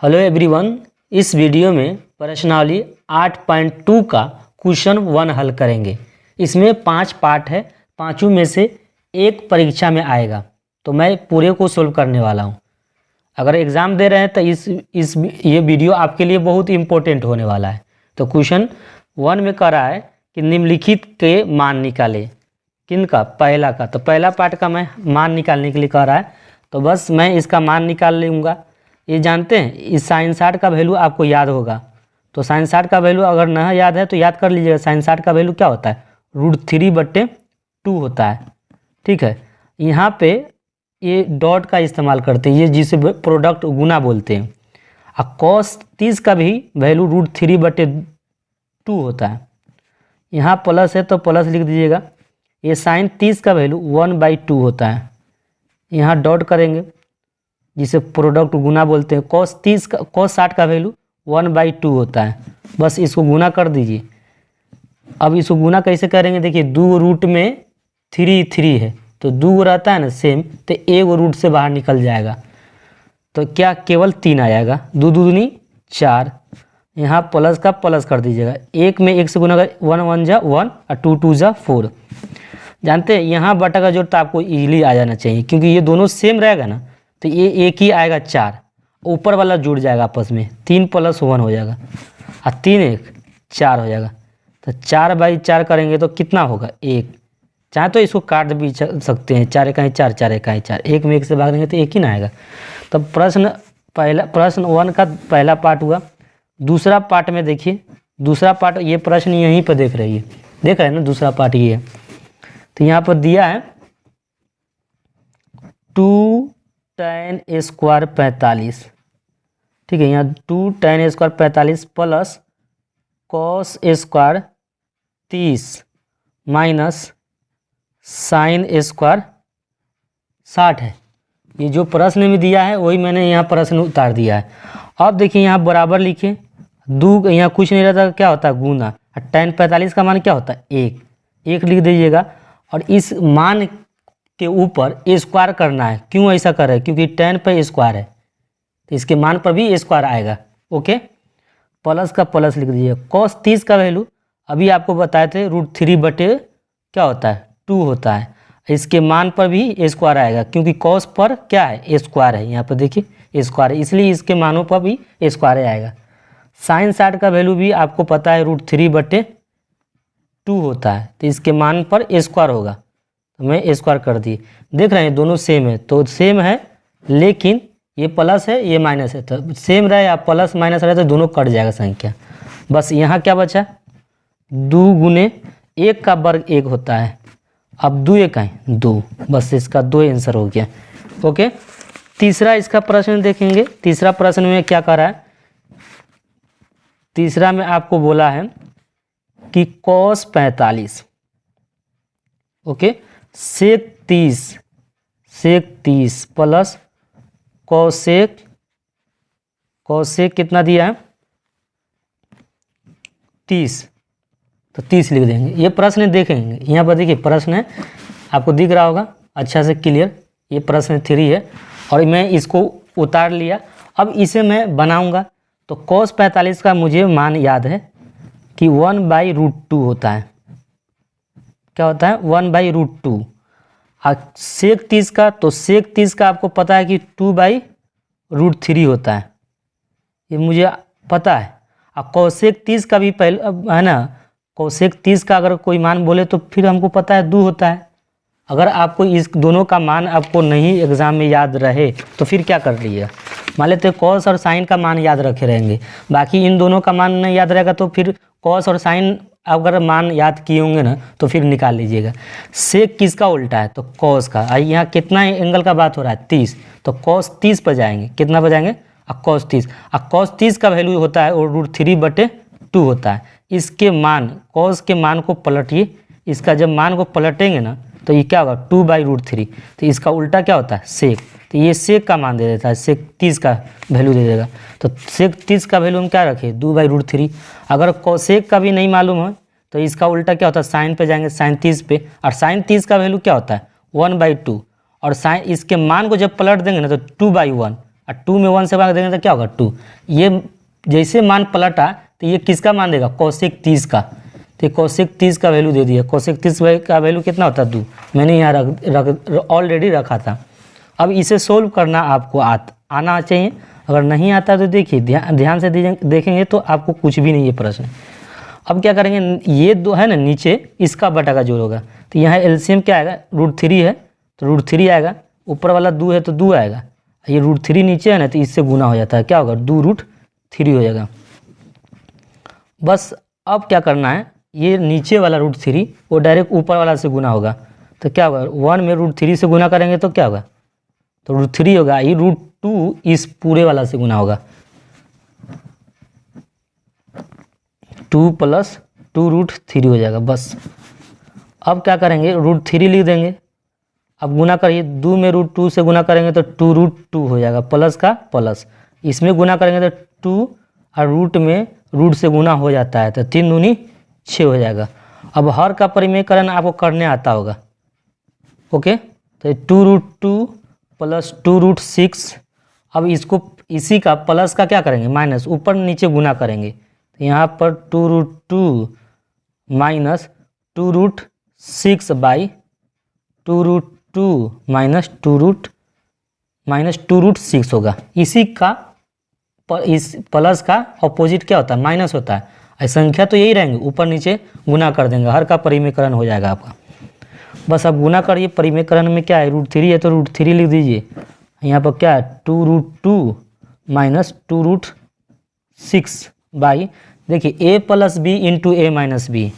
Hello everyone, इस video में प्रश्नावली 8.2 का क्वेश्चन 1 हल करेंगे। इसमें 5 पार्ट है, पांचों में से एक परीक्षा में आएगा, तो मैं पूरे को सोल्व करने वाला हूं। अगर एग्ज़ाम दे रहे हैं तो ये वीडियो आपके लिए बहुत इंपॉर्टेंट होने वाला है। तो क्वेश्चन 1 में कह रहा है कि निम्नलिखित के मान निकाले। किनका? पहला का। तो पहला पार्ट का मैं मान निकालने के लिए कह रहा है, तो बस मैं इसका मान निकाल लूँगा। ये जानते हैं, इस साइन 60 का वैल्यू आपको याद होगा। तो साइन 60 का वैल्यू अगर न याद है तो याद कर लीजिएगा। साइन 60 का वैल्यू क्या होता है? √3/2 होता है। ठीक है, यहाँ पे ये डॉट का इस्तेमाल करते हैं, ये जिसे प्रोडक्ट गुना बोलते हैं। और cos 30 का भी वैल्यू √3/2 होता है। यहाँ प्लस है तो प्लस लिख दीजिएगा। ये साइन 30 का वैल्यू 1/2 होता है। यहाँ डॉट करेंगे जिसे प्रोडक्ट गुना बोलते हैं। cos 60 का वैल्यू 1/2 होता है। बस इसको गुना कर दीजिए। अब इसको गुना कैसे करेंगे? देखिए, 2 रूट में 3 है, तो 2 रहता है ना सेम, तो एक रूट से बाहर निकल जाएगा, तो क्या केवल 3 आ जाएगा। 2 दूनी 4। यहाँ प्लस का प्लस कर दीजिएगा। एक में एक से गुना कर 1 1 जा 1 और 2 2 जा 4। जानते हैं, यहाँ बटा का जोड़ तो आपको इजीली आ जाना चाहिए, क्योंकि ये दोनों सेम रहेगा ना, तो ये एक ही आएगा 4, ऊपर वाला जुड़ जाएगा आपस में। 3 + 1 हो जाएगा और 3 1 4 हो जाएगा। तो 4/4 करेंगे तो कितना होगा? 1। चाहे तो इसको काट भी सकते हैं, 4 1 4 4 1 4। एक में एक से भाग देंगे तो एक ही ना आएगा। तो प्रश्न 1 का पहला पार्ट हुआ। दूसरा पार्ट में देखिए, दूसरा पार्ट ये प्रश्न यहीं पर देख रही है, देख रहे हैं ना, दूसरा पार्ट ये है। तो यहाँ पर दिया है 2 tan² 45। ठीक है, यहाँ 2 tan² 45 plus cos² 30 minus sin² 60 है। ये जो प्रश्न में दिया है वही मैंने यहाँ प्रश्न उतार दिया है। अब देखिए, यहाँ बराबर लिखे, 2 यहाँ कुछ नहीं रहता, क्या होता है? गुना। और tan 45 का मान क्या होता है? 1 लिख दीजिएगा। और इस मान के ऊपर स्क्वायर करना है। क्यों ऐसा कर रहे हैं? क्योंकि tan पे स्क्वायर है, तो इसके मान पर भी स्क्वायर आएगा। ओके, प्लस का प्लस लिख दीजिए। cos 30 का वैल्यू अभी आपको बताए थे √3/ क्या होता है? 2 होता है। इसके मान पर भी स्क्वायर आएगा, क्योंकि cos पर क्या है? स्क्वायर है। यहाँ पर देखिए स्क्वायर है, इसलिए इसके मानों पर भी स्क्वायर आएगा। साइन 60 का वैल्यू भी आपको पता है √3/2 होता है, तो इसके मान पर स्क्वायर होगा, तो मैं स्क्वायर कर दिए। देख रहे हैं दोनों सेम है, तो सेम है, लेकिन ये प्लस है ये माइनस है, तो सेम रहे या प्लस माइनस रहे तो दोनों कट जाएगा संख्या। बस यहाँ क्या बचा? 2 × 1 का वर्ग 1 होता है। अब 2 1 है 2, बस इसका 2 आंसर हो गया। ओके, तीसरा इसका प्रश्न देखेंगे। तीसरा प्रश्न में क्या कर रहा है? तीसरा में आपको बोला है कि cos 45, okay, sec 30 plus cosec कितना दिया है? 30, तो 30 लिख देंगे। ये प्रश्न देखेंगे, यहाँ पर देखिए प्रश्न है, आपको दिख रहा होगा अच्छा से क्लियर। ये प्रश्न 3 है और मैं इसको उतार लिया। अब इसे मैं बनाऊंगा। तो cos 45 का मुझे मान याद है कि 1/√2 होता है। क्या होता है? 1/√2। और sec 30 का, तो sec 30 का आपको पता है कि 2/√3 होता है, ये मुझे पता है। और cosec 30 का भी पहले है ना, cosec 30 का अगर कोई मान बोले तो फिर हमको पता है 2 होता है। अगर आपको इस दोनों का मान आपको नहीं एग्जाम में याद रहे तो फिर क्या कर लीजिएगा? मान लेते cos और sin का मान याद रखे रहेंगे, बाकी इन दोनों का मान नहीं याद रहेगा, तो फिर cos और sin अगर मान याद किए होंगे ना तो फिर निकाल लीजिएगा। सेक किसका उल्टा है? तो cos का। यहाँ कितना एंगल का बात हो रहा है? 30, तो cos 30 पर जाएंगे। कितना पर जाएंगे? cos 30। cos 30 का वैल्यू होता है और √3/2 होता है। इसके मान, cos के मान को पलटिए, इसका जब मान को पलटेंगे ना तो ये क्या होगा? 2/√3। तो इसका उल्टा क्या होता है? सेक। तो ये सेक का मान दे देता है, सेक 30 का वैल्यू दे देगा। तो सेक 30 का वैल्यू हम क्या रखें? 2/√3। अगर कोसेक का भी नहीं मालूम है तो इसका उल्टा क्या होता है? साइन पे जाएंगे, साइन 30 पे, और साइन 30 का वैल्यू क्या होता है? 1/2। और साइन, इसके मान को जब पलट देंगे ना तो 2/1, और 2 में 1 से भाग देंगे तो क्या होगा 2। ये जैसे मान पलटा तो ये किसका मान देगा, कौशिक 30 का। तो कौशिक 30 का वैल्यू दे दिया। कौशिक 30 का वैल्यू कितना होता है 2, मैंने यहाँ ऑलरेडी रखा था। अब इसे सोल्व करना आपको आना चाहिए। अगर नहीं आता तो देखिए ध्यान से देखेंगे तो आपको कुछ भी नहीं है प्रश्न। अब क्या करेंगे, ये दो है ना नीचे, इसका बटा का जोड़ होगा। तो यहाँ एलसीएम क्या आएगा, √3 है तो √3 आएगा, ऊपर वाला 2 है तो 2 आएगा। ये √3 नीचे है ना तो इससे गुना हो जाता है, क्या होगा 2√3 हो जाएगा। बस अब क्या करना है, ये नीचे वाला √3 वो डायरेक्ट ऊपर वाला से गुना होगा। तो क्या होगा 1 में √3 से गुना करेंगे तो क्या होगा, तो √3 होगा। ये √2 इस पूरे वाला से गुना होगा, 2 + 2√3 हो जाएगा बस। अब क्या करेंगे, √3 लिख देंगे। अब गुना करिए, 2 में √2 से गुना करेंगे तो 2√2 हो जाएगा, प्लस का प्लस। इसमें गुना करेंगे तो 2 और रूट में रूट से गुना हो जाता है तो 3 दूनी 6 हो जाएगा। अब हर का परिमेयकरण आपको करने आता होगा, ओके। तो 2√2 + 2√6। अब इसको इसी का प्लस का क्या करेंगे, माइनस, ऊपर नीचे गुना करेंगे। तो यहाँ पर 2√2 - 2√6 बाई 2√2 - 2√6 होगा। इसी का इस प्लस का अपोजिट क्या होता है, माइनस होता है। संख्या तो यही रहेंगे, ऊपर नीचे गुना कर देंगे, हर का परिमेयकरण हो जाएगा आपका। बस अब गुना करिए, परिमेयकरण में क्या है, √3 है तो √3 लिख दीजिए। यहाँ पर क्या है 2√2 - 2√6 बाई, देखिए a + b × a - b।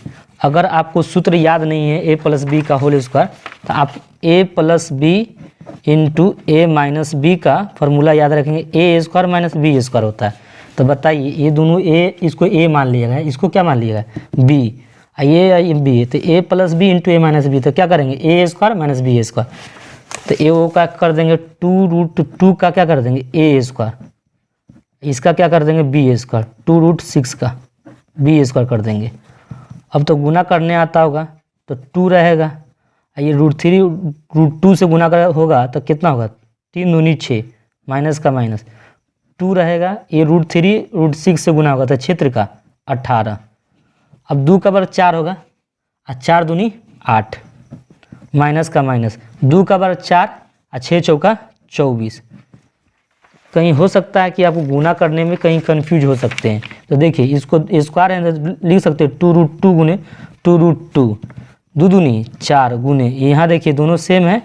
अगर आपको सूत्र याद नहीं है a + b का होल स्क्वायर, तो आप a + b × a - b का फॉर्मूला याद रखेंगे। a² - b² होता है। तो बताइए ये दोनों a, इसको a मान लिएगा, इसको क्या मान लिएगा b, ये b। तो a + b × a - b, तो क्या करेंगे a² - b²। तो a का कर देंगे 2√2 का क्या कर देंगे a², इसका क्या कर देंगे b², 2√6 का b² कर देंगे। अब तो गुना करने आता होगा तो 2 रहेगा, ये √3 √2 से गुना कर होगा तो कितना होगा 3 दूनी 6, माइनस का माइनस 2 रहेगा। ये √3 √6 से गुना होगा तो क्षेत्र का 18। अब 2 का वर्ग 4 होगा और 4 दूनी 8, माइनस का माइनस 2 का वर्ग 4 और 6 चौका 24। कहीं हो सकता है कि आपको गुना करने में कहीं कंफ्यूज हो सकते हैं। तो देखिए इसको स्क्वायर है तो लिख सकते हैं 2√2 गुने 2√2, 2 दूनी 4 गुने, यहाँ देखिए दोनों सेम है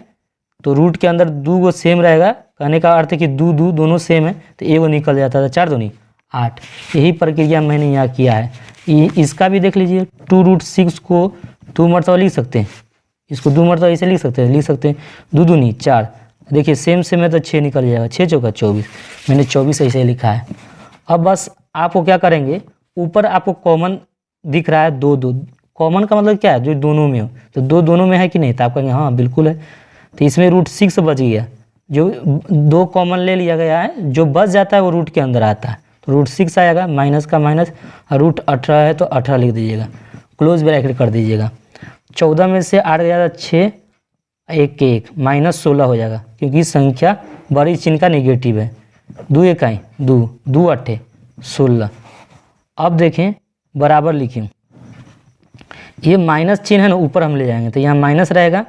तो रूट के अंदर 2 गो सेम रहेगा, कहने का अर्थ है कि 2 दोनों सेम है तो एगो निकल जाता था, 4 दूनी 8। यही प्रक्रिया मैंने यहाँ किया है। इसका भी देख लीजिए 2√6 को 2 मरतबा लिख सकते हैं, इसको 2 मरतबा ऐसे लिख सकते हैं 2 दूनी 4, देखिए सेम है तो 6 निकल जाएगा, 6 चौका 24, मैंने 24 ऐसे लिखा है। अब बस आपको क्या करेंगे, ऊपर आपको कॉमन दिख रहा है 2, कॉमन का मतलब क्या है, जो दोनों में हो, तो 2 दोनों में है कि नहीं, तो आप कहेंगे हाँ बिल्कुल है। तो इसमें √6 बच गया, जो 2 कॉमन ले लिया गया है, जो बच जाता है वो रूट के अंदर आता है, तो √6 आएगा, माइनस का माइनस, और √18 है तो 18 लिख दीजिएगा, क्लोज ब्रैकेट कर दीजिएगा। 14 में से 8 गया 6, 1 -16 हो जाएगा, क्योंकि संख्या बड़ी चिन्ह का नेगेटिव है। 2 1 2, 2 8 16। अब देखें बराबर लिखें, ये माइनस चिन्ह है ना ऊपर हम ले जाएंगे तो यहाँ माइनस रहेगा।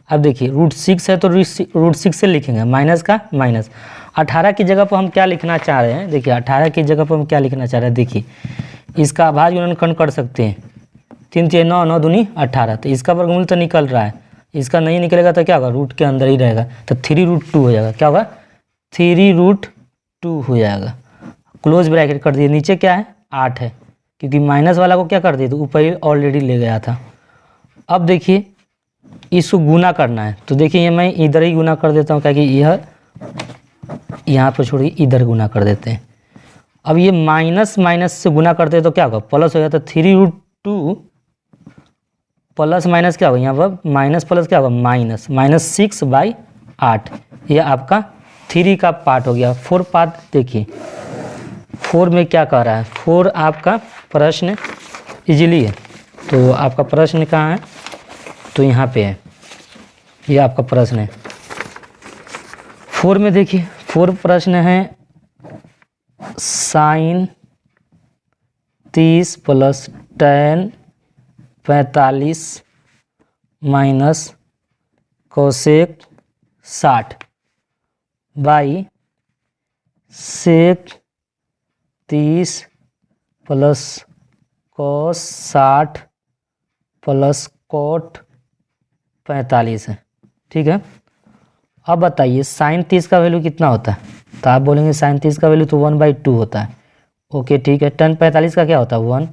अब देखिए √6 है तो √6 से लिखेंगे, माइनस का माइनस। 18 की जगह पर हम क्या लिखना चाह रहे हैं, देखिए 18 की जगह पर हम क्या लिखना चाह रहे हैं, देखिए इसका अभाज्य गुणनखंड कर सकते हैं, 3 3 9 9 दूनी 18, तो इसका वर्गमूल तो निकल रहा है, इसका नहीं निकलेगा तो क्या होगा, रूट के अंदर ही रहेगा, तो 3√2 हो जाएगा, क्या होगा 3√2 हो जाएगा, क्लोज ब्रैकेट कर दिए। नीचे क्या है 8 है, क्योंकि माइनस वाला को क्या कर दिए तो ऊपर ही ऑलरेडी ले गया था। अब देखिए इसको गुना करना है, तो देखिए ये मैं इधर ही गुना कर देता हूँ, क्या कि यह यहाँ पर छोड़िए इधर गुना कर देते हैं। अब ये माइनस माइनस से गुना करते हैं तो क्या होगा प्लस हो जाता है, 3√2 प्लस माइनस क्या होगा, यहाँ पर माइनस प्लस क्या होगा -6/8। ये आपका 3 का पार्ट हो गया। 4 पार्ट देखिए 4 में क्या कह रहा है, 4 आपका प्रश्न इजीली है, तो आपका प्रश्न कहाँ है, तो यहाँ पे है, ये आपका प्रश्न है। 4 में देखिए 4 प्रश्न है sine 30 plus tan 45 minus cosec 60 by sec 30 plus cos 60 plus cot 45 है। ठीक है, अब बताइए साइन 30 का वैल्यू कितना होता है? तो आप बोलेंगे साइन 30 का वैल्यू तो 1/2 होता है। ओके ठीक है, tan 45 का क्या होता है 1।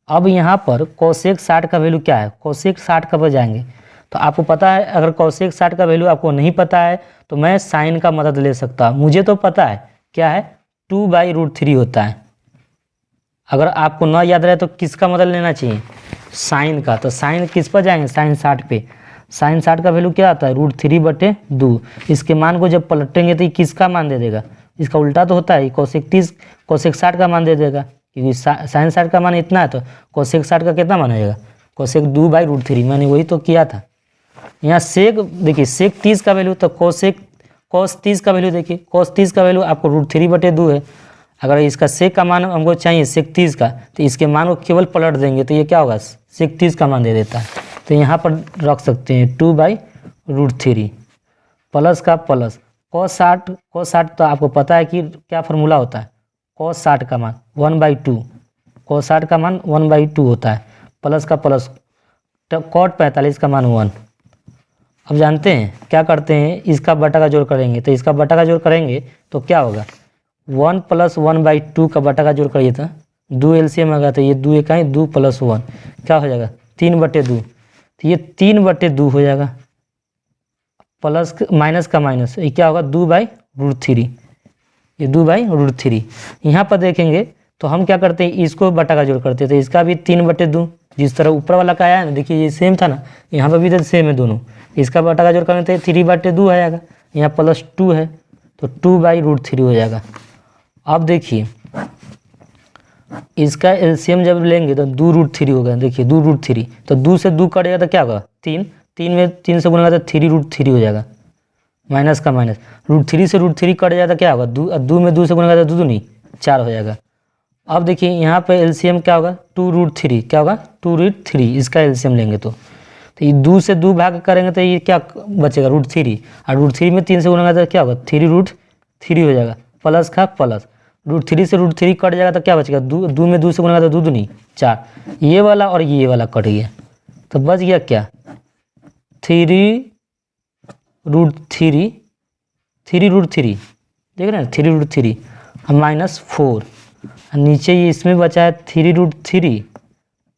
अब यहाँ पर कोसेक 60 का वैल्यू क्या है? कोसेक 60 कब जाएंगे तो आपको पता है, अगर कोसेक 60 का वैल्यू आपको नहीं पता है तो मैं साइन का मदद ले सकता हूँ। मुझे तो पता है क्या है, 2/√3 होता है। अगर आपको ना याद रहे तो किसका मदद लेना चाहिए? साइन का। तो साइन किस पर जाएंगे? साइन 60 पे। साइन 60 का वैल्यू क्या आता है? √3/2। इसके मान को जब पलटेंगे तो ये किसका मान दे देगा? इसका उल्टा तो होता है, कोसेक 30 कोसेक 60 का मान दे देगा, क्योंकि साइन 60 का मान इतना है तो कोसेक 60 का कितना मान आएगा? कोसेक 2/√3। मैंने वही तो किया था। यहाँ सेक देखिए, सेक 30 का वैल्यू तो कोस 30 का वैल्यू देखिए, कोस 30 का वैल्यू आपको √3/2 है। अगर इसका सेक का मान हमको चाहिए सेक 30 का, तो इसके मान को केवल पलट देंगे तो ये क्या होगा? सेक 30 का मान दे देता है। तो यहाँ पर रख सकते हैं 2/√3 प्लस का प्लस cos 60 तो आपको पता है कि क्या फार्मूला होता है? cos 60 का मान 1/2, cos 60 का मान 1/2 होता है, प्लस का प्लस cot 45 का मान 1। अब जानते हैं क्या करते हैं, इसका बटा का जोड़ करेंगे तो इसका बटा का जोड़ करेंगे तो क्या होगा? 1 + 1/2 का बटा का जोड़ करिए तो 2 LCM आ गया, तो ये 2 एक 2 + 1 क्या हो जाएगा? 3/2। तो ये 3/2 हो जाएगा, प्लस माइनस का माइनस, ये क्या होगा? 2/√3। ये 2/√3। यहाँ पर देखेंगे तो हम क्या करते हैं, इसको बटा का जोड़ करते हैं तो इसका भी 3/2। जिस तरह ऊपर वाला का आया ना, देखिए ये सेम था ना, यहाँ पर भी तो सेम है दोनों। इसका बटा का जोड़ करेंगे तो 3/2 आ जाएगा, यहाँ +2 है तो 2/√3 हो जाएगा। अब देखिए इसका एलसीएम जब लेंगे तो 2√3 होगा। देखिए 2√3, तो 2 से 2 कटेगा तो क्या होगा? 3। 3 में 3 से गुना तो 3√3 हो जाएगा, माइनस का माइनस। √3 से √3 कट जाएगा तो क्या होगा? 2 में 2 से गुना तो 2 दूनी 4 हो जाएगा। अब देखिए यहाँ पे एलसीएम क्या होगा? 2√3 क्या होगा? 2√3 इसका एलसीएम लेंगे तो ये 2 से 2 भाग करेंगे तो ये क्या बचेगा? √3। और √3 में 3 से गुना तो क्या होगा? 3√3 हो जाएगा, प्लस का प्लस। √3 से √3 कट जाएगा तो क्या बचेगा? 2 में 2 से गुना तो 2 दूनी 4। ये वाला और ये वाला कट गया तो बच गया क्या? 3√3 देख रहे हैं 3√3 और -4, नीचे ये इसमें बचा है 3√3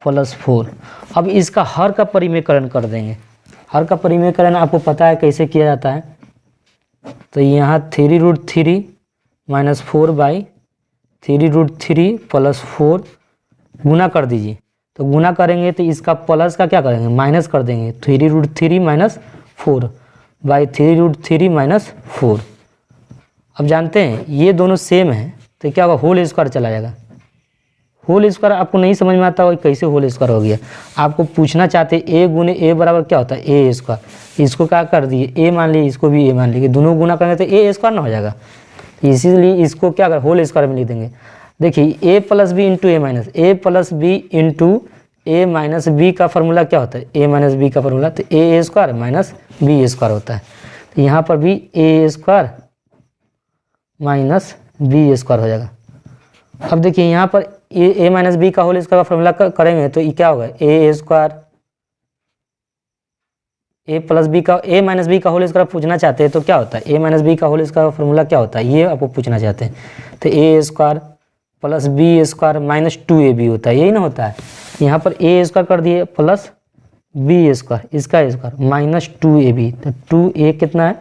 + 4। अब इसका हर का परिमेयकरण कर देंगे। हर का परिमेयकरण आपको पता है कैसे किया जाता है। तो यहाँ 3√3 - 4/3√3 + 4 गुना कर दीजिए। तो गुना करेंगे तो इसका प्लस का क्या करेंगे? माइनस कर देंगे। 3√3 - 4/3√3 - 4। अब जानते हैं ये दोनों सेम है तो क्या होगा? होल स्क्वायर चला जाएगा। होल स्क्वायर आपको नहीं समझ में आता हो कैसे होल स्क्वायर हो गया? आपको पूछना चाहते a × a बराबर क्या होता है? a²। इसको क्या कर दिए? a मान लिए, इसको भी a मान लिए, दोनों गुना करेंगे तो a² ना हो जाएगा। इसीलिए इसको क्या कर होल स्क्वायर में लिख देंगे। देखिए a + b × a - b का फार्मूला क्या होता है? a - b का फार्मूला तो a² - b² होता है। तो यहाँ पर भी a² - b² हो जाएगा। अब देखिए यहाँ पर a - b का होल स्क्वायर का फार्मूला करेंगे तो ये क्या होगा? a² a + b का होल स्क्वायर पूछना चाहते हैं तो क्या होता है? a - b का होल स्क्वायर का फार्मूला क्या होता है? ये आपको पूछना चाहते हैं तो a² + b² - 2ab होता है, यही ना होता है। यहाँ पर a² कर दिए प्लस b², इसका स्क्वायर -2ab। तो 2a कितना है?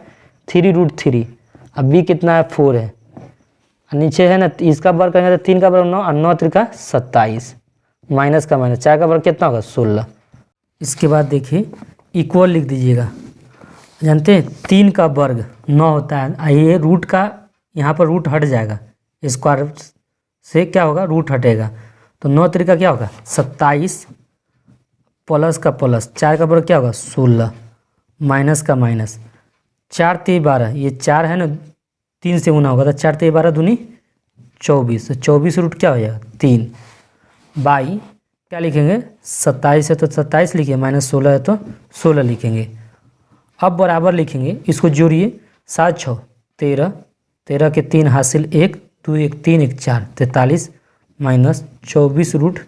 3√3। अब b कितना है? 4 है। नीचे है ना, इसका वर्ग करेंगे तो 3 का वर्ग 9 और 9 × 3 = 27, माइनस का माइनस, 4 का वर्ग कितना होगा? 16। इसके बाद देखिए इक्वल लिख दीजिएगा। जानते हैं 3 का वर्ग 9 होता है, ये रूट का यहाँ पर रूट हट जाएगा, स्क्वायर से क्या होगा? रूट हटेगा। तो 9 × 3 क्या होगा? 27, प्लस का प्लस, 4 का वर्ग क्या होगा? 16, माइनस का माइनस, 4 × 3 = 12, ये 4 है ना 3 से गुना होगा तो 4 × 12 दूनी 24, तो 24 रूट क्या हो जाएगा 3 बाई क्या लिखेंगे 27 है तो 27 लिखिए, -16 है तो 16 लिखेंगे। अब बराबर लिखेंगे, इसको जोड़िए 7 6 13, 13 के 3 हासिल 1 2 1 3 1 4 43 -24 रूट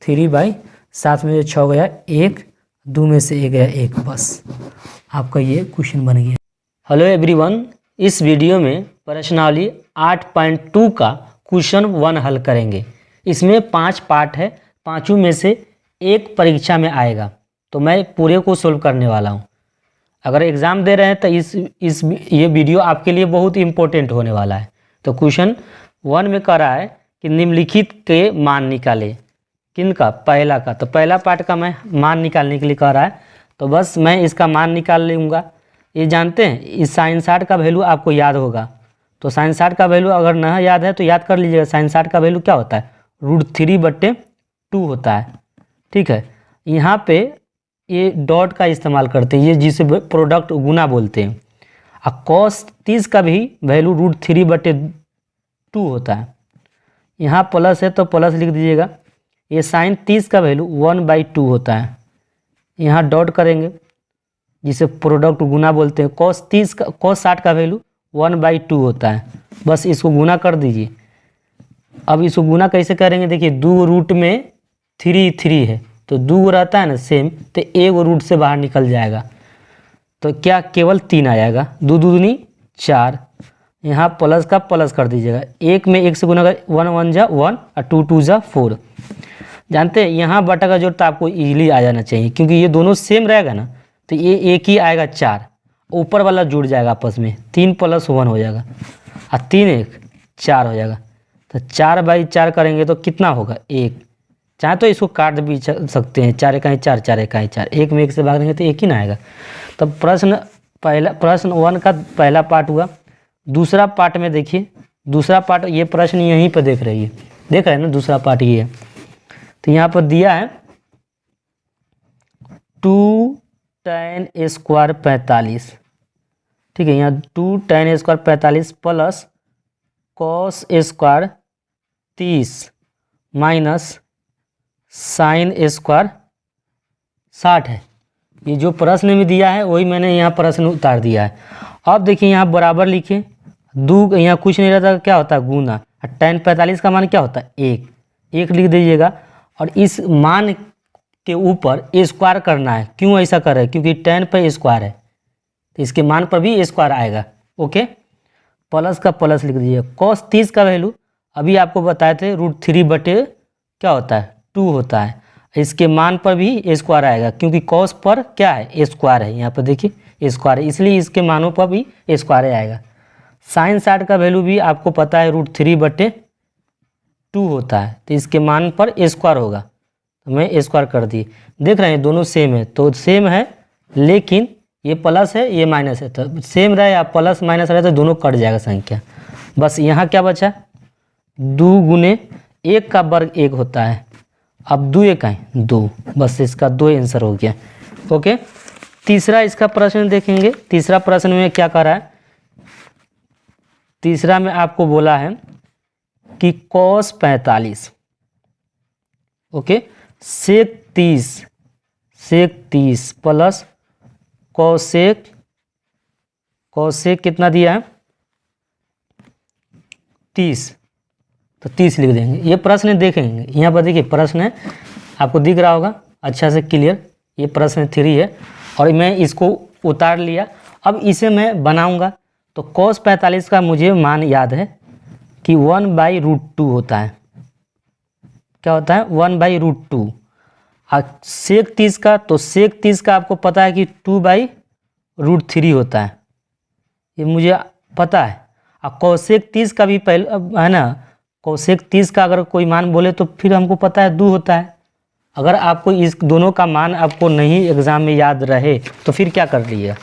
3/7 में 6 गया 1, 2 में से 1 गया 1, बस आपका ये क्वेश्चन बन गया। हेलो एवरीवन, इस वीडियो में प्रश्नावली 8.2 का क्वेश्चन 1 हल करेंगे। इसमें 5 पार्ट है, पाँचों में से एक परीक्षा में आएगा, तो मैं पूरे को सोल्व करने वाला हूँ। अगर एग्ज़ाम दे रहे हैं तो ये वीडियो आपके लिए बहुत इम्पोर्टेंट होने वाला है। तो क्वेश्चन 1 में कह रहा है कि निम्नलिखित के मान निकाले, किनका, पहला का। तो पहला पार्ट का मैं मान निकालने के लिए कह रहा है, तो बस मैं इसका मान निकाल लूँगा। ये जानते हैं इस sin 60 का वैल्यू आपको याद होगा, तो sin 60 का वैल्यू अगर न याद है तो याद कर लीजिएगा। sin 60 का वैल्यू क्या होता है, √3/2 होता है। ठीक है, यहाँ पे ये डॉट का इस्तेमाल करते हैं, ये जिसे प्रोडक्ट गुना बोलते हैं। और cos 30 का भी वैल्यू √3/2 होता है। यहाँ प्लस है तो प्लस लिख दीजिएगा। ये sin 30 का वैल्यू 1/2 होता है। यहाँ डॉट करेंगे जिसे प्रोडक्ट गुना बोलते हैं। cos 60 का वैल्यू 1/2 होता है। बस इसको गुना कर दीजिए। अब इसको गुना कैसे करेंगे, देखिए 2 रूट में 3 है तो 2 रहता है ना सेम, तो 1 रूट से बाहर निकल जाएगा तो क्या केवल 3 आ जाएगा। 2 दूनी 4, यहाँ प्लस का प्लस कर दीजिएगा। 1 में 1 से गुना कर 1 1 जा 1 और 2 2 जा 4। जानते हैं यहाँ बटा का जोड़ तो आपको इजीली आ जाना चाहिए, क्योंकि ये दोनों सेम रहेगा ना, तो ये एक ही आएगा 4, ऊपर वाला जुड़ जाएगा आपस में, 3 + 1 हो जाएगा और 3 1 4 हो जाएगा। तो 4/4 करेंगे तो कितना होगा 1। चाहे तो इसको काट भी सकते हैं, 4 × 4 4 × 4, 1 में 1 से भाग देंगे तो 1 ही ना आएगा। तब प्रश्न 1 का पहला पार्ट हुआ। दूसरा पार्ट में देखिए, दूसरा पार्ट ये प्रश्न यहीं पर देख रही है, देख रहे हैं ना, दूसरा पार्ट ये है। तो यहाँ पर दिया है 2 tan² 45, ठीक है, यहाँ 2 tan² 45 plus cos² 30 minus sin² 60 है। ये जो प्रश्न में दिया है वही मैंने यहाँ प्रश्न उतार दिया है। अब देखिए यहाँ बराबर लिखिए, 2 यहाँ कुछ नहीं रहता, क्या होता है गुना, और tan 45 का मान क्या होता है 1 लिख दीजिएगा। और इस मान के ऊपर स्क्वायर करना है। क्यों ऐसा कर रहे हैं, क्योंकि tan पे स्क्वायर है तो इसके मान पर भी स्क्वायर आएगा। ओके, प्लस का प्लस लिख दीजिए। cos 30 का वैल्यू अभी आपको बताए थे √3/ क्या होता है 2 होता है, इसके मान पर भी स्क्वायर आएगा, क्योंकि cos पर क्या है स्क्वायर है, यहाँ पर देखिए स्क्वायर है, इसलिए इसके मानों पर भी स्क्वायर आएगा। sin 60 का वैल्यू भी आपको पता है √3/2 होता है, तो इसके मान पर स्क्वायर होगा, तो मैं स्क्वायर कर दिए। देख रहे हैं दोनों सेम है, तो सेम है, लेकिन ये प्लस है ये माइनस है, तो सेम रहे या प्लस माइनस रहे तो दोनों कट जाएगा संख्या। बस यहाँ क्या बचा, 2 × 1 का वर्ग 1 होता है, अब 2 1 है 2, बस इसका 2 आंसर हो गया। ओके, तीसरा इसका प्रश्न देखेंगे। तीसरा प्रश्न में क्या कर रहा है, तीसरा में आपको बोला है कि cos 45, okay, sec 30 plus cosec कितना दिया है 30, तो 30 लिख देंगे। ये प्रश्न देखेंगे, यहाँ पर देखिए प्रश्न है, आपको दिख रहा होगा अच्छा से क्लियर, ये प्रश्न 3 है और मैं इसको उतार लिया। अब इसे मैं बनाऊंगा, तो cos 45 का मुझे मान याद है कि 1/√2 होता है। क्या होता है 1/√2। और sec 30 का, तो sec 30 का आपको पता है कि 2/√3 होता है, ये मुझे पता है। और cosec 30 का भी पहले है ना, cosec 30 का अगर कोई मान बोले तो फिर हमको पता है 2 होता है। अगर आपको इस दोनों का मान आपको नहीं एग्जाम में याद रहे तो फिर क्या कर लीजिएगा,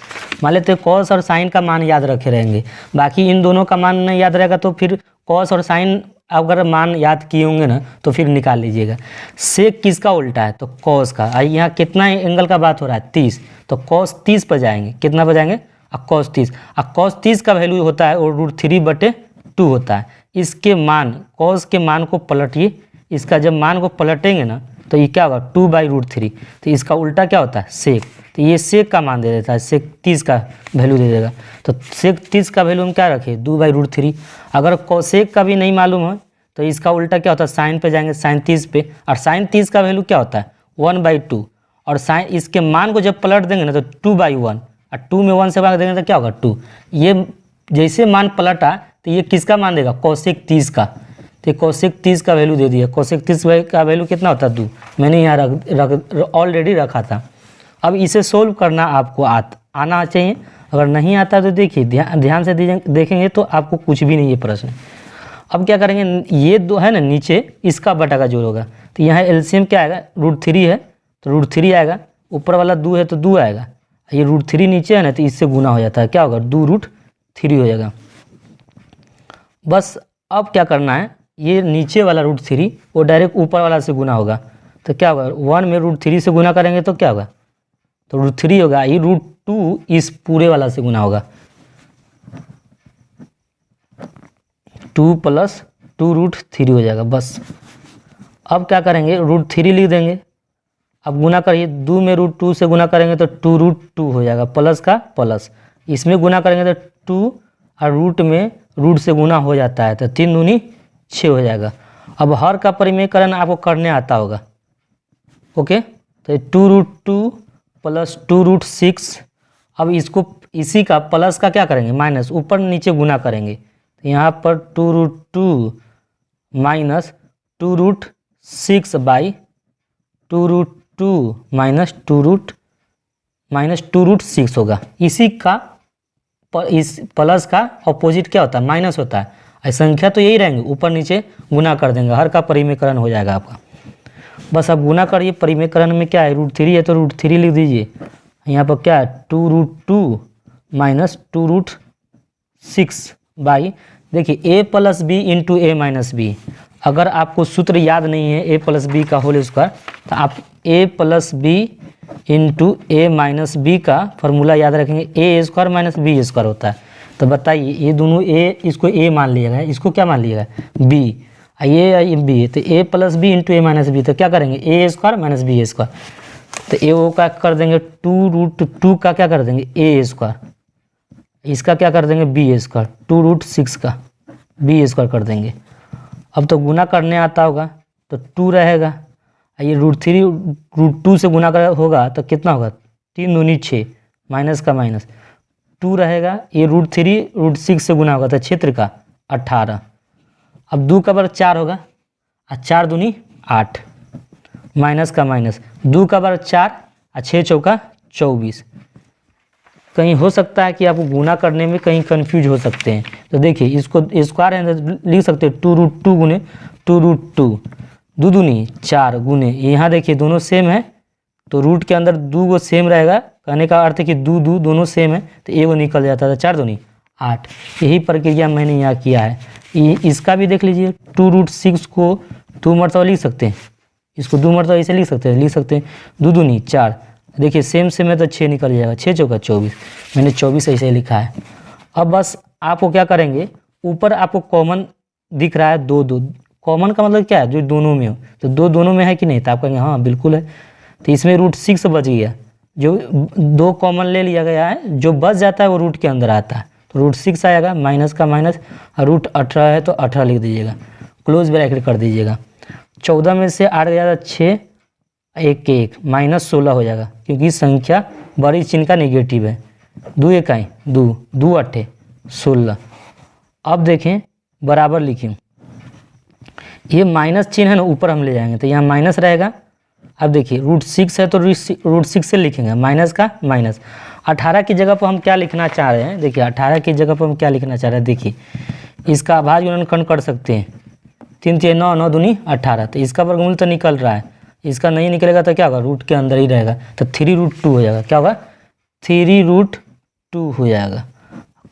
मान लेते cos और sin का मान याद रखे रहेंगे, बाकी इन दोनों का मान नहीं याद रहेगा तो फिर cos और sin अगर मान याद किए होंगे ना तो फिर निकाल लीजिएगा। सेक किसका उल्टा है, तो cos का। यहाँ कितना एंगल का बात हो रहा है 30, तो cos 30 पर जाएंगे, कितना पर जाएंगे और cos 30। और cos 30 का वैल्यू होता है और √3/2 होता है। इसके मान cos के मान को पलटिए, इसका जब मान को पलटेंगे ना तो ये क्या होगा 2/√3। तो इसका उल्टा क्या होता है सेक। तो ये सेक का मान दे देता है, सेक 30 का वैल्यू दे देगा। तो सेक 30 का वैल्यू हम क्या रखें 2/√3। अगर कोसेक का भी नहीं मालूम है तो इसका उल्टा क्या होता है साइन पे जाएंगे, साइन 30 पे, और साइन 30 का वैल्यू क्या होता है 1/2। और साइन इसके मान को जब पलट देंगे ना तो 2/1, और 2 में 1 से भाग देंगे तो क्या होगा 2। ये जैसे मान पलटा तो ये किसका मान देगा कोसेक 30 का। तो कोसेक 30 का वैल्यू दे दिया। कोसेक 30 का वैल्यू कितना होता है 2, मैंने यहाँ ऑलरेडी रखा था। अब इसे सोल्व करना आपको आना चाहिए। अगर नहीं आता तो देखिए ध्यान से देखेंगे तो आपको कुछ भी नहीं है प्रश्न। अब क्या करेंगे, ये दो है ना नीचे, इसका बटा का जोड़ होगा। तो यहाँ एलसीएम क्या आएगा √3 है तो √3 आएगा, ऊपर वाला 2 है तो 2 आएगा। ये √3 नीचे है ना तो इससे गुना हो जाता है, क्या होगा 2√3 हो जाएगा। बस अब क्या करना है, ये नीचे वाला √3 वो डायरेक्ट ऊपर वाला से गुना होगा। तो क्या होगा 1 में √3 से गुना करेंगे तो क्या होगा तो √3 होगा। ये √2 इस पूरे वाला से गुना होगा, 2 + 2√3 हो जाएगा बस। अब क्या करेंगे √3 लिख देंगे। अब गुना करिए, 2 में √2 से गुना करेंगे तो 2√2 हो जाएगा, प्लस का प्लस। इसमें गुना करेंगे तो 2 और रूट में रूट से गुना हो जाता है तो 3 दूनी 6 हो जाएगा। अब हर का परिमेयकरण आपको करने आता होगा, ओके। तो 2√2 + 2√6। अब इसको इसी का प्लस का क्या करेंगे माइनस, ऊपर नीचे गुना करेंगे। तो यहाँ पर 2√2 - 2√6 2√2 - 2√6 होगा। इसी का इस प्लस का ऑपोजिट क्या होता है माइनस होता है। संख्या तो यही रहेंगे, ऊपर नीचे गुना कर देंगे, हर का परिमेयकरण हो जाएगा आपका। बस अब गुना करिए, परिमेयकरण में क्या है √3 है तो √3 लिख दीजिए। यहाँ पर क्या है 2√2 - 2√6 देखिए a + b × a - b। अगर आपको सूत्र याद नहीं है a + b का होल स्क्वायर तो आप a + b × a - b का फॉर्मूला याद रखेंगे, a² - b² होता है। तो बताइए ये दोनों a, इसको a मान लिएगा, इसको क्या मान लिएगा b, ये b, तो a + b × a - b तो क्या करेंगे a² - b²। तो a वो का कर देंगे 2√2 का क्या कर देंगे a², इसका क्या कर देंगे b², 2√6 का b² कर देंगे। अब तो गुना करने आता होगा तो 2 रहेगा, ये √2 से गुना कर होगा तो कितना होगा 3 दूनी 6, माइनस का माइनस 2 रहेगा। ये √6 से गुना होगा तो क्षेत्र का 18। अब 2 का बराबर 4 होगा और 4 दूनी 8, माइनस का माइनस 2 का बराबर 4 और 6 चौका 24। कहीं हो सकता है कि आपको गुना करने में कहीं कंफ्यूज हो सकते हैं। तो देखिए इसको स्क्वायर है तो लिख सकते हैं 2√2 गुने 2√2, 2 दूनी 4 गुने, यहाँ देखिए दोनों सेम है तो रूट के अंदर 2 गो सेम रहेगा, कहने का अर्थ है कि 2 दोनों सेम है तो एगो निकल जाता था, 4 दूनी 8। यही प्रक्रिया मैंने यहाँ किया है। इसका भी देख लीजिए 2√6 को 2 मरतबा लिख सकते हैं, इसको 2 मरतबा ऐसे लिख सकते हैं 2 दूनी 4, देखिए सेम है तो 6 निकल जाएगा, 6 चौका 24, मैंने 24 ऐसे लिखा है। अब बस आपको क्या करेंगे, ऊपर आपको कॉमन दिख रहा है 2, कॉमन का मतलब क्या है जो दोनों में हो, तो 2 दोनों में है कि नहीं, तो आप कहेंगे हाँ बिल्कुल है। तो इसमें √6 बच गया, जो 2 कॉमन ले लिया गया है, जो बच जाता है वो रूट के अंदर आता है तो √6 आएगा, माइनस का माइनस, और √18 है तो 18 लिख दीजिएगा, क्लोज ब्रैकेट कर दीजिएगा। 14 में से 8 गया 6, 1 -16 हो जाएगा, क्योंकि संख्या बड़ी चिन्ह का नेगेटिव है। 2 1 2, 2 8 16। अब देखें बराबर लिखें, ये माइनस चिन्ह है ना ऊपर हम ले जाएंगे तो यहाँ माइनस रहेगा। अब देखिए √6 है तो √6 से लिखेंगे, माइनस का माइनस। 18 की जगह पर हम क्या लिखना चाह रहे हैं, देखिए 18 की जगह पर हम क्या लिखना चाह रहे हैं, देखिए इसका अभाज्य गुणनखंड कर सकते हैं, 3 3 9, 9 दूनी 18, तो इसका वर्गमूल तो निकल रहा है, इसका नहीं निकलेगा तो क्या होगा रूट के अंदर ही रहेगा, तो 3√2 हो जाएगा, क्या होगा 3√2 हो जाएगा,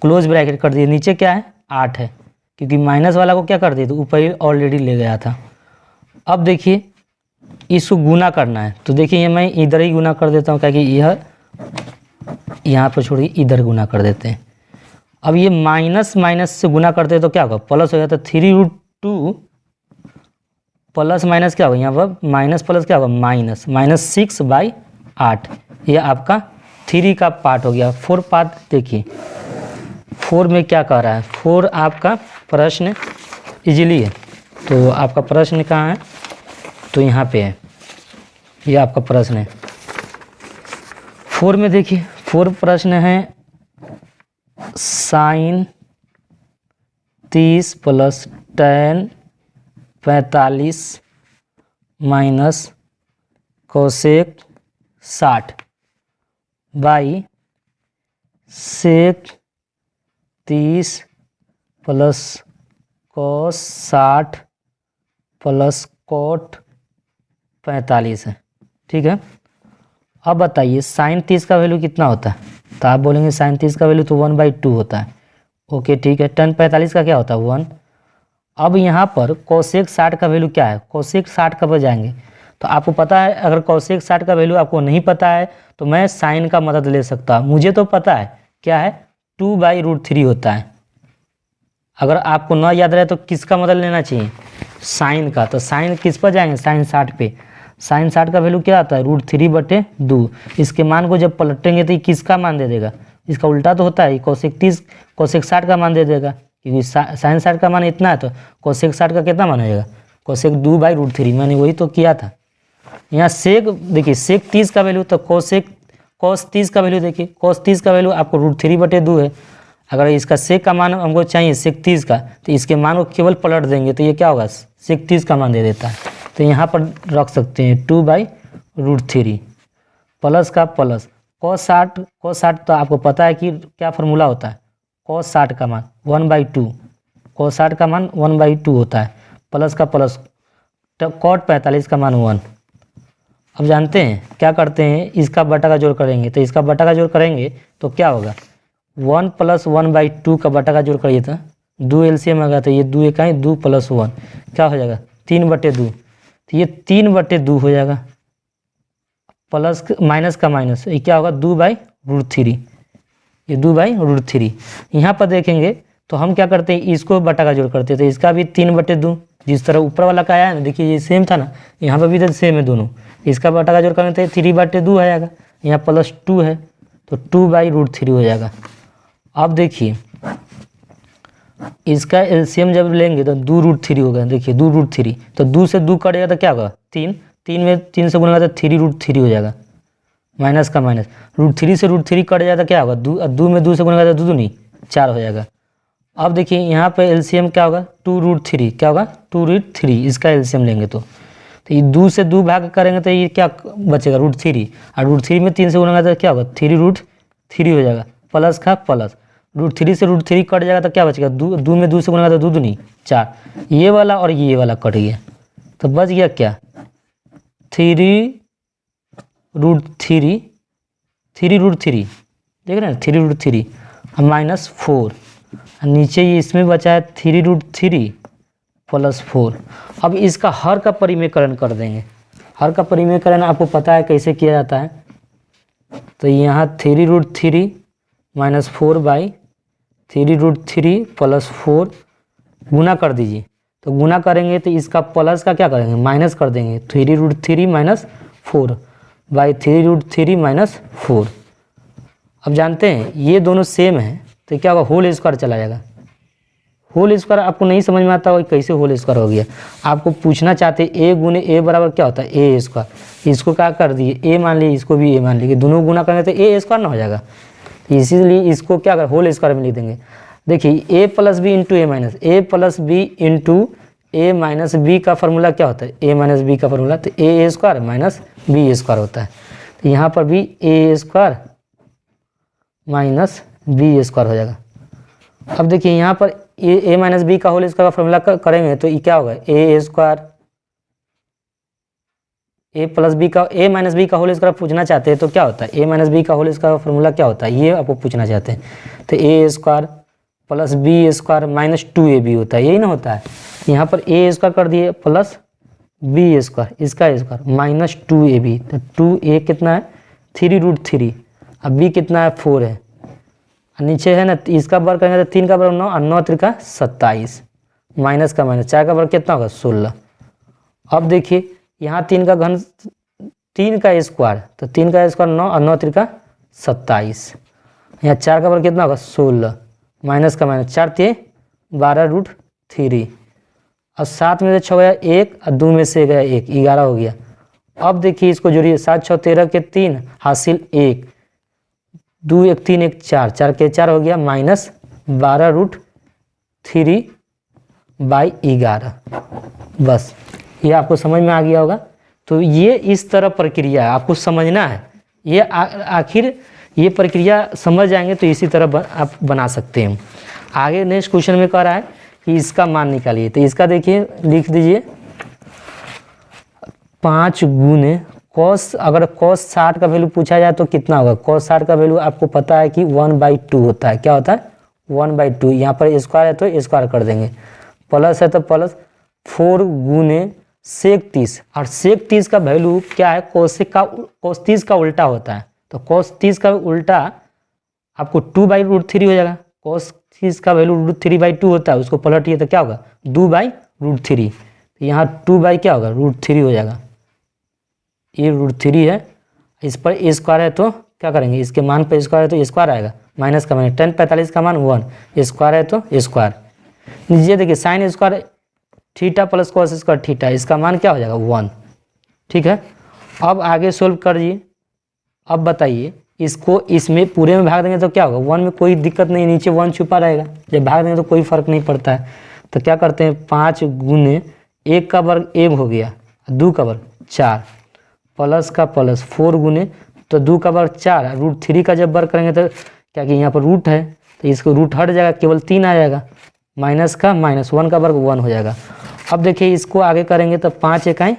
क्लोज ब्रैकेट कर दिए। नीचे क्या है 8 है, क्योंकि माइनस वाला को क्या कर दिए तो ऊपर ही ऑलरेडी ले गया था। अब देखिए इसको गुना करना है, तो देखिए ये मैं इधर ही गुना कर देता हूँ, क्या कि यह यहाँ पर छोड़िए, इधर गुना कर देते हैं। अब ये माइनस माइनस से गुना करते हैं तो क्या होगा, प्लस हो जाता है। 3√2 प्लस माइनस क्या होगा, यहाँ पर माइनस प्लस क्या होगा, -6/8। ये आपका 3 का पार्ट हो गया। 4 पार्ट देखिए, 4 में क्या कह रहा है, 4 आपका प्रश्न इजीली है। तो आपका प्रश्न कहाँ है, तो यहाँ पे है, ये आपका प्रश्न है। 4 में देखिए, 4 प्रश्न है sin 30 + tan 45 minus cosec 60 by sec 30 + cos 60 + cot 45 है। ठीक है, अब बताइए साइन 30 का वैल्यू कितना होता है, तो आप बोलेंगे साइन 30 का वैल्यू तो 1/2 होता है। ओके ठीक है, tan 45 का क्या होता है 1। अब यहाँ पर कोसेक 60 का वैल्यू क्या है, कोसेक 60 कब जाएंगे, तो आपको पता है। अगर कोसेक 60 का वैल्यू आपको नहीं पता है तो मैं साइन का मदद ले सकता हूँ। मुझे तो पता है क्या है, 2/√3 होता है। अगर आपको ना याद रहे तो किसका मदद लेना चाहिए, साइन का। तो साइन किस पर जाएंगे, साइन 60 पे। साइन 60 का वैल्यू क्या आता है, √3/2। इसके मान को जब पलटेंगे तो ये किसका मान दे देगा, इसका उल्टा तो होता है, कोसेक 30 कोसेक 60 का मान दे देगा, क्योंकि साइन 60 का मान इतना है तो कोसेक 60 का कितना मान हो जाएगा, कोसेक 2/√3। मैंने वही तो किया था। यहाँ सेक देखिए, सेक 30 का वैल्यू तो कोस 30 का वैल्यू देखिए, कोस 30 का वैल्यू आपको √3/2 है। अगर इसका सेक का मान हमको चाहिए सेक 30 का, तो इसके मान को केवल पलट देंगे तो ये क्या होगा, सेक 30 का मान दे देता है। तो यहाँ पर रख सकते हैं 2/√3 प्लस का प्लस cos 60 तो आपको पता है कि क्या फार्मूला होता है, cos 60 का मान 1/2, cos 60 का मान 1/2 होता है, प्लस का प्लस cot 45 का मान 1। अब जानते हैं क्या करते हैं, इसका बटा का जोड़ करेंगे, तो इसका बटा का जोड़ करेंगे तो क्या होगा, 1 + 1/2 का बटा का जोड़ करिए तो 2 LCM आ गया, तो ये 2 1 2 + 1 क्या हो जाएगा 3/2। तो ये 3/2 हो जाएगा, प्लस माइनस का माइनस, ये क्या होगा 2/√3, ये 2/√3। यहाँ पर देखेंगे तो हम क्या करते हैं, इसको बटा का जोड़ करते हैं, तो इसका भी 3/2 जिस तरह ऊपर वाला का आया ना, देखिए ये सेम था ना, यहाँ पर भी तो सेम है दोनों। इसका बटा का जोड़ करेंगे तो 3/2 आ जाएगा, यहाँ +2 है तो 2/√3 हो जाएगा। अब देखिए इसका एलसीएम जब लेंगे तो 2√3 होगा, देखिए 2√3, तो 2 से 2 कटेगा तो क्या होगा 3, 3 में 3 से गुना तो 3√3 हो जाएगा, माइनस का माइनस, √3 से √3 कट जाएगा तो क्या होगा 2 में 2 से गुना तो 2 दूनी 4 हो जाएगा। अब देखिए यहाँ पे एलसीएम क्या होगा 2√3, क्या होगा 2√3, इसका एलसीएम लेंगे तो ये 2 से 2 भाग करेंगे तो ये क्या बचेगा √3, और √3 में 3 से गुना तो क्या होगा 3√3 हो जाएगा, प्लस का प्लस, √3 से √3 कट जाएगा तो क्या बचेगा 2 में 2 से गुना तो 2 दूनी 4, ये वाला और ये वाला कट गया, तो बच गया क्या 3√3, 3√3 देख रहे हैं 3√3 -4, नीचे ये इसमें बचा है 3√3 + 4। अब इसका हर का परिमेयकरण कर देंगे। हर का परिमेयकरण आपको पता है कैसे किया जाता है, तो यहाँ 3√3 - 4/3√3 + 4 गुना कर दीजिए, तो गुना करेंगे तो इसका प्लस का क्या करेंगे माइनस कर देंगे, 3√3 - 4/3√3 - 4। अब जानते हैं ये दोनों सेम है तो क्या होगा होल स्क्वायर चला जाएगा। होल स्क्वायर आपको नहीं समझ में आता होगा कैसे होल स्क्वायर हो गया, आपको पूछना चाहते a गुने a बराबर क्या होता है a², इसको क्या कर दिए a मान लिए, इसको भी a मान लिए, दोनों गुना करेंगे तो a² ना हो जाएगा, इसीलिए इसको क्या कर होल स्क्वायर में लिख देंगे। देखिए a + b × a minus b का फार्मूला क्या होता है, a - b का फार्मूला तो a² - b² होता है, तो यहाँ पर भी a² - b² हो जाएगा। अब देखिए यहाँ पर a - b का होल स्क्वायर का फार्मूला करेंगे तो ये क्या होगा a² a + b का a - b का होल स्क्वायर पूछना चाहते हैं तो क्या होता है a - b का होल स्क्वायर का फार्मूला क्या होता है, ये आपको पूछना चाहते हैं, तो a² + b² - 2ab होता है, यही ना होता है। यहाँ पर a² कर दिए प्लस b², इसका स्क्वायर -2ab, तो 2a कितना है 3√3, अब बी कितना है 4 है, नीचे है ना इसका वर्ग करेंगे तो 3 का वर्ग 9 और 9 त्रिका 27, माइनस का माइनस 4 का वर्ग कितना होगा 16। अब देखिए यहाँ 3 का घन 3 का स्क्वायर, तो 3 का स्क्वायर 9 और 9 त्रिका 27, यहाँ 4 का वर्ग कितना होगा 16, माइनस का माइनस 4 ते 12√3 और 7 में से 6 गया 1 और 2 में से गया 1, 11 हो गया। अब देखिए इसको जोड़िए 7 6 13 के 3 हासिल 1, 2 1 3 1 4, 4 के 4 हो गया माइनस 12√3/11। बस ये आपको समझ में आ गया होगा। तो ये इस तरह प्रक्रिया है, आपको समझना है। ये आखिर ये प्रक्रिया समझ जाएंगे तो इसी तरह आप बना सकते हैं। आगे नेक्स्ट क्वेश्चन में कह रहा है कि इसका मान निकालिए, तो इसका देखिए लिख दीजिए 5 गुने कॉस, अगर कॉस 60 का वैल्यू पूछा जाए तो कितना होगा। कॉस 60 का वैल्यू आपको पता है कि 1/2 होता है। क्या होता है 1/2, यहाँ पर स्क्वायर है तो स्क्वायर कर देंगे, प्लस है तो प्लस 4 गुने सेक 30, और सेक 30 का वैल्यू क्या है cos 30 का उल्टा होता है। तो cos 30 का उल्टा आपको 2/√3 हो जाएगा। cos 30 का वैल्यू √3/2 होता है, उसको पलटिए तो क्या होगा 2/√3, तो यहाँ 2 क्या होगा √3 हो जाएगा। ये √3 है, इस पर स्क्वायर है तो क्या करेंगे, इसके मान पर स्क्वायर है तो स्क्वायर आएगा, माइनस का माइनस 10 45 का मान 1, स्क्वायर है तो स्क्वायर। नीचे देखिए sine square theta plus cos square theta, इसका मान क्या हो जाएगा 1। ठीक है, अब आगे सोल्व करिए। अब बताइए इसको इसमें पूरे में भाग देंगे तो क्या होगा, 1 में कोई दिक्कत नहीं, नीचे 1 छुपा रहेगा, जब भाग देंगे तो कोई फर्क नहीं पड़ता है। तो क्या करते हैं 5 गुने 1 का वर्ग 1 हो गया, 2 का वर्ग 4, प्लस का प्लस 4 गुने तो 2 का वर्ग 4, √3 का जब वर्ग करेंगे तो क्या कि यहाँ पर रूट है तो इसको रूट हट जाएगा, केवल 3 आ जाएगा, माइनस का माइनस 1 का वर्ग 1 हो जाएगा। अब देखिए इसको आगे करेंगे तो 5 इकाई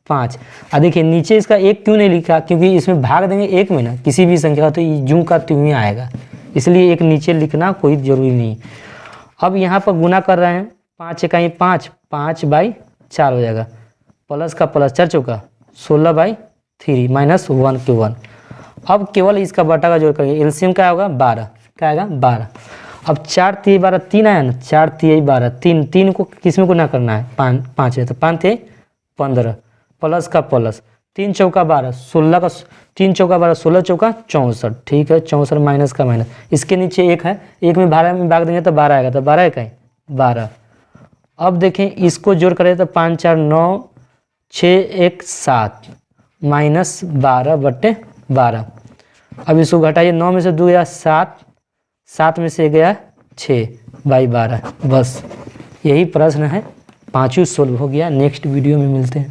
5, और देखिए नीचे इसका 1 क्यों नहीं लिखा, क्योंकि इसमें भाग देंगे 1 में ना किसी भी संख्या का तो जूं का त्यों ही आएगा, इसलिए एक नीचे लिखना कोई ज़रूरी नहीं। अब यहाँ पर गुना कर रहे हैं 5 इकाई 5, 5/4 हो जाएगा, प्लस का प्लस 4 चौका 16/3 माइनस 1 के 1। अब केवल इसका बटा का जोड़ करेंगे, एलसीएम क्या होगा 12, क्या आएगा 12। अब 4 3 12 3 आया ना, 4 3 12 3 को किस में गुना करना है 5 है तो 5 3 15, प्लस का प्लस 3 चौका 12 16 का 3 चौका 12 16 चौका 64। ठीक है 64 माइनस का माइनस, इसके नीचे 1 है, 1 में 12 में भाग देंगे तो 12 आएगा, तो 12 इकाई 12। अब देखें इसको जोड़ करें तो 5 4 9 6 1 7 माइनस 12/12। अब इसको घटाइए, 9 में से 2 गया 7, 7 में से गया 6/12। बस यही प्रश्न है, 5 सोल्व हो गया। नेक्स्ट वीडियो में मिलते हैं।